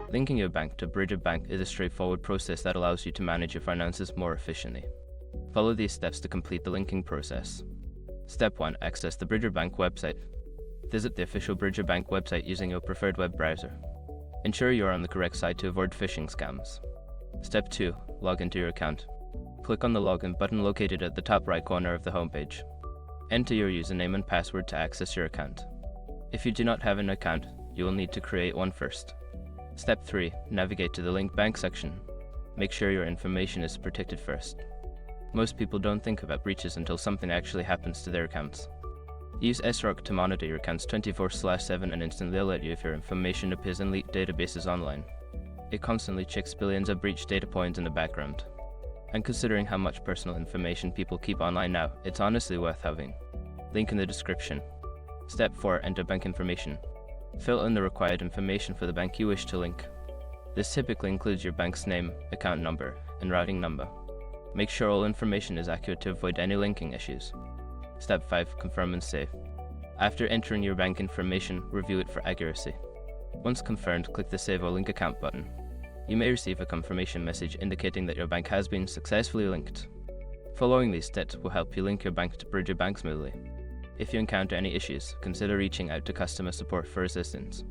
Linking your bank to Bridger Bank is a straightforward process that allows you to manage your finances more efficiently. Follow these steps to complete the linking process. Step 1. Access the Bridger Bank website. Visit the official Bridger Bank website using your preferred web browser. Ensure you are on the correct site to avoid phishing scams. Step 2. Log into your account. Click on the Login button located at the top right corner of the homepage. Enter your username and password to access your account. If you do not have an account, you will need to create one first. Step 3. Navigate to the Link Bank section. Make sure your information is protected first. Most people don't think about breaches until something actually happens to their accounts. Use SROC to monitor your accounts 24/7 and instantly alert you if your information appears in leaked databases online. It constantly checks billions of breach data points in the background. And considering how much personal information people keep online now, it's honestly worth having. Link in the description. Step 4. Enter bank information. Fill in the required information for the bank you wish to link. This typically includes your bank's name, account number, and routing number. Make sure all information is accurate to avoid any linking issues. Step 5. Confirm and save. After entering your bank information, review it for accuracy. Once confirmed, click the Save or Link Account button. You may receive a confirmation message indicating that your bank has been successfully linked. Following these steps will help you link your bank to Bridger Bank smoothly. If you encounter any issues, consider reaching out to customer support for assistance.